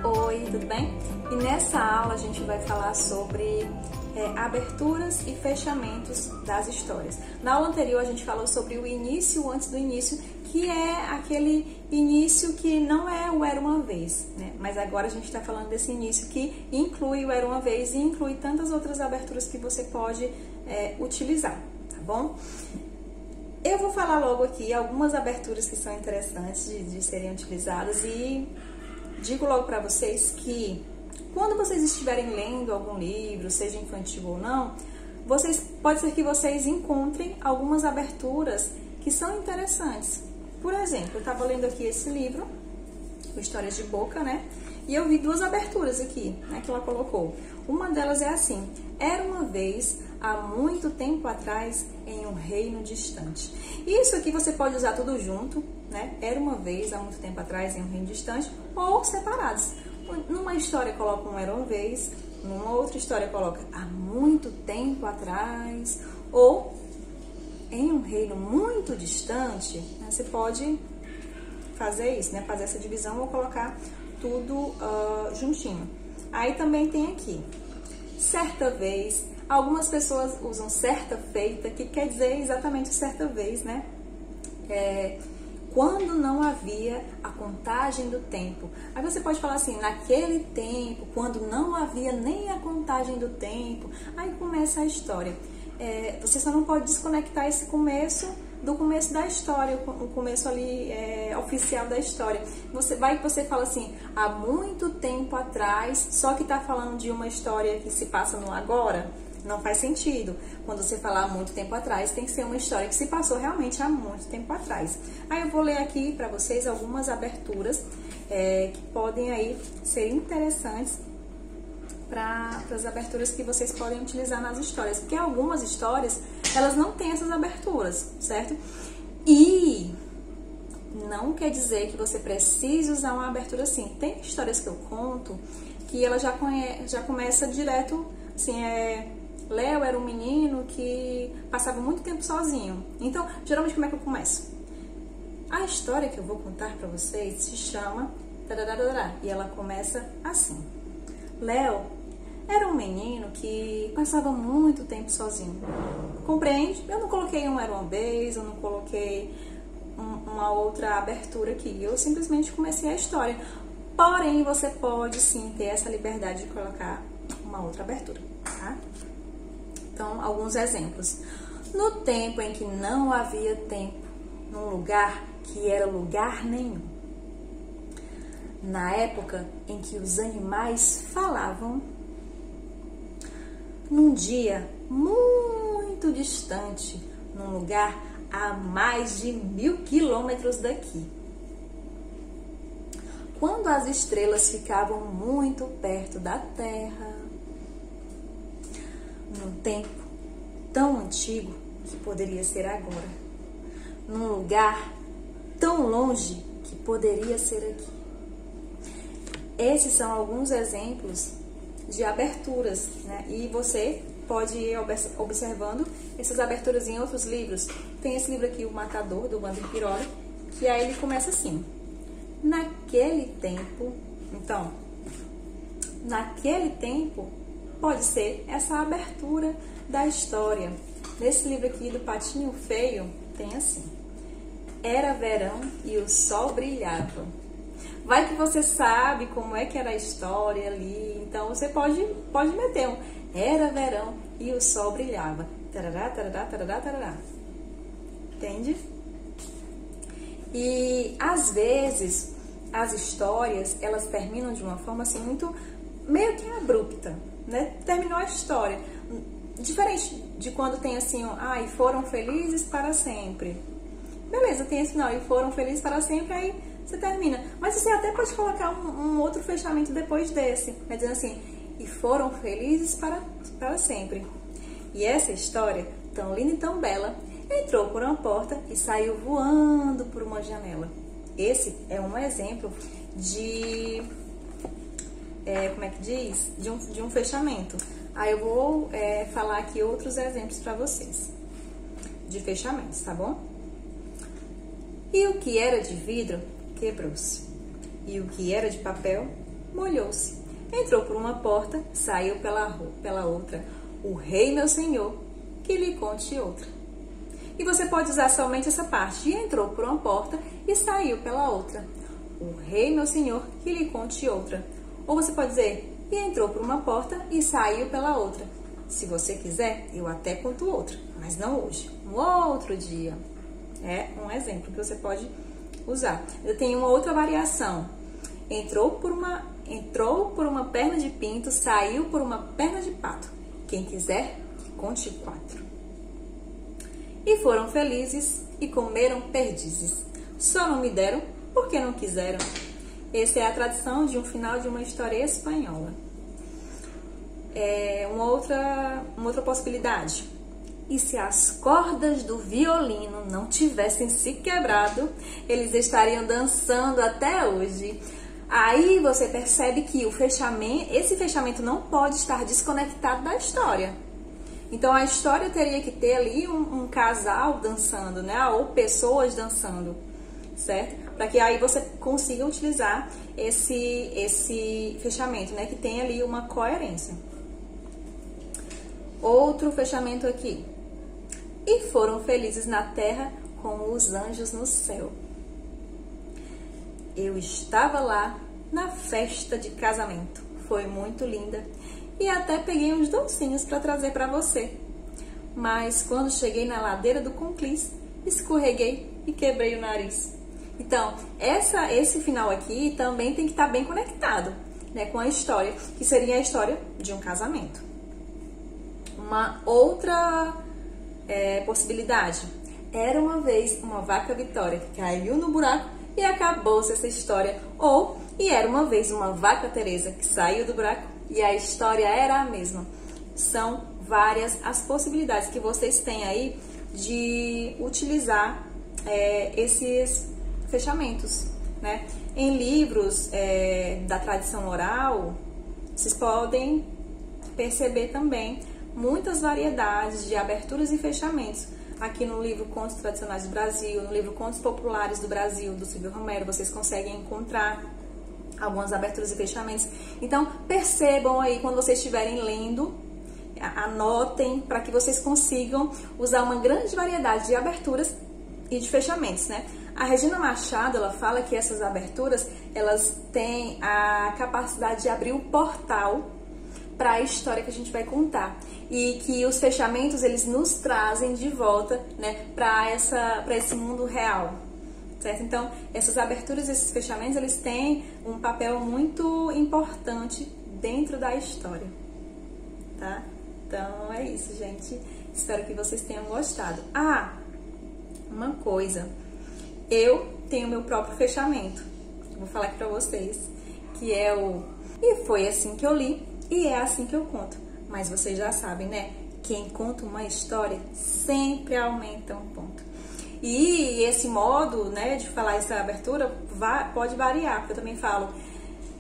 Oi, tudo bem? E nessa aula a gente vai falar sobre aberturas e fechamentos das histórias. Na aula anterior a gente falou sobre o início antes do início, que é aquele início que não é o Era Uma Vez, né? Mas agora a gente está falando desse início que inclui o Era Uma Vez e inclui tantas outras aberturas que você pode utilizar, tá bom? Eu vou falar logo aqui algumas aberturas que são interessantes de serem utilizadas e digo logo para vocês que quando vocês estiverem lendo algum livro, seja infantil ou não, pode ser que vocês encontrem algumas aberturas que são interessantes. Por exemplo, eu estava lendo aqui esse livro, Histórias de Boca, né? E eu vi duas aberturas aqui, né, que ela colocou. Uma delas é assim: era uma vez, há muito tempo atrás, em um reino distante. Isso aqui você pode usar tudo junto, né? Era uma vez, há muito tempo atrás, em um reino distante, ou separados. Numa história coloca um era uma vez, numa outra história coloca há muito tempo atrás, ou em um reino muito distante, né? Você pode fazer isso, né? Fazer essa divisão ou colocar tudo juntinho. Aí também tem aqui, certa vez. Algumas pessoas usam certa feita, que quer dizer exatamente certa vez, né? Quando não havia a contagem do tempo. Aí você pode falar assim, naquele tempo, quando não havia nem a contagem do tempo. Aí começa a história. Você só não pode desconectar esse começo do começo da história, o começo ali oficial da história. Você fala assim, há muito tempo atrás, só que tá falando de uma história que se passa no agora. Não faz sentido. Quando você falar há muito tempo atrás, tem que ser uma história que se passou realmente há muito tempo atrás. Aí eu vou ler aqui para vocês algumas aberturas que podem aí ser interessantes para as aberturas que vocês podem utilizar nas histórias. Porque algumas histórias, elas não têm essas aberturas, certo? E não quer dizer que você precise usar uma abertura assim. Tem histórias que eu conto que ela já começa direto, assim, Léo era um menino que passava muito tempo sozinho. Então, geralmente, como é que eu começo? A história que eu vou contar para vocês se chama... E ela começa assim. Léo era um menino que passava muito tempo sozinho. Compreende? Eu não coloquei um Era Uma Vez, eu não coloquei uma outra abertura aqui. Eu simplesmente comecei a história. Porém, você pode sim ter essa liberdade de colocar uma outra abertura, tá? Então, alguns exemplos. No tempo em que não havia tempo, num lugar que era lugar nenhum. Na época em que os animais falavam. Num dia muito distante, num lugar a mais de 1000 quilômetros daqui. Quando as estrelas ficavam muito perto da Terra. Num tempo tão antigo que poderia ser agora. Num lugar tão longe que poderia ser aqui. Esses são alguns exemplos de aberturas, né? E você pode ir observando essas aberturas em outros livros. Tem esse livro aqui, O Matador, do Wander Piroli, que aí ele começa assim. Naquele tempo, então, naquele tempo, pode ser essa abertura da história. Nesse livro aqui do Patinho Feio, tem assim. Era verão e o sol brilhava. Vai que você sabe como é que era a história ali. Então, você pode meter um. Era verão e o sol brilhava. Tarará, tarará, tarará, tarará. Entende? E, às vezes, as histórias, elas terminam de uma forma assim, muito, meio que abrupta, né? Terminou a história. Diferente de quando tem assim, e foram felizes para sempre. Beleza, tem esse final, e foram felizes para sempre, aí você termina. Mas você até pode colocar um outro fechamento depois desse, né? Dizendo assim, e foram felizes para sempre. E essa história, tão linda e tão bela, entrou por uma porta e saiu voando por uma janela. Esse é um exemplo de... como é que diz? De um fechamento. Aí eu vou falar aqui outros exemplos para vocês de fechamentos, tá bom? E o que era de vidro quebrou-se, e o que era de papel molhou-se. Entrou por uma porta, saiu pela outra. O rei, meu senhor, que lhe conte outra. E você pode usar somente essa parte. E entrou por uma porta e saiu pela outra. O rei, meu senhor, que lhe conte outra. Ou você pode dizer, e entrou por uma porta e saiu pela outra. Se você quiser, eu até conto outra, mas não hoje. Um outro dia. É um exemplo que você pode usar. Eu tenho uma outra variação. Entrou por uma perna de pinto, saiu por uma perna de pato. Quem quiser, conte 4. E foram felizes e comeram perdizes. Só não me deram porque não quiseram. Essa é a tradição de um final de uma história espanhola. Uma outra possibilidade. E se as cordas do violino não tivessem se quebrado, eles estariam dançando até hoje. Aí você percebe que esse fechamento não pode estar desconectado da história. Então a história teria que ter ali um casal dançando, né? Ou pessoas dançando, certo? Para que aí você consiga utilizar esse fechamento, né? Que tem ali uma coerência. Outro fechamento aqui. E foram felizes na terra como os anjos no céu. Eu estava lá na festa de casamento. Foi muito linda. E até peguei uns docinhos para trazer para você. Mas quando cheguei na ladeira do Conclís, escorreguei e quebrei o nariz. Então, esse final aqui também tem que estar bem conectado, né, com a história, que seria a história de um casamento. Uma outra possibilidade. Era uma vez uma vaca Vitória que caiu no buraco e acabou-se essa história. Ou, e era uma vez uma vaca Teresa que saiu do buraco e a história era a mesma. São várias as possibilidades que vocês têm aí de utilizar esses fechamentos, né? Em livros da tradição oral, vocês podem perceber também muitas variedades de aberturas e fechamentos. Aqui no livro Contos Tradicionais do Brasil, no livro Contos Populares do Brasil, do Silvio Romero, vocês conseguem encontrar algumas aberturas e fechamentos. Então, percebam aí quando vocês estiverem lendo, anotem para que vocês consigam usar uma grande variedade de aberturas e de fechamentos, né? A Regina Machado, ela fala que essas aberturas, elas têm a capacidade de abrir o portal para a história que a gente vai contar. E que os fechamentos, eles nos trazem de volta, né, para esse mundo real, certo? Então, essas aberturas, esses fechamentos, eles têm um papel muito importante dentro da história, tá? Então, é isso, gente. Espero que vocês tenham gostado. Ah, uma coisa. Eu tenho meu próprio fechamento. Vou falar aqui pra vocês, que é o... E foi assim que eu li, e é assim que eu conto. Mas vocês já sabem, né? Quem conta uma história sempre aumenta um ponto. E esse modo, né, de falar essa abertura pode variar, porque eu também falo.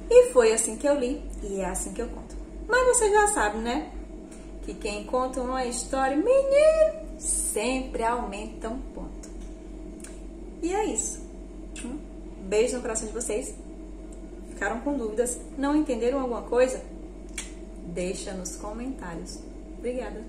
E foi assim que eu li, e é assim que eu conto. Mas vocês já sabem, né? Que quem conta uma história, menino, sempre aumenta um ponto. E é isso. Beijo no coração de vocês. Ficaram com dúvidas? Não entenderam alguma coisa? Deixa nos comentários. Obrigada.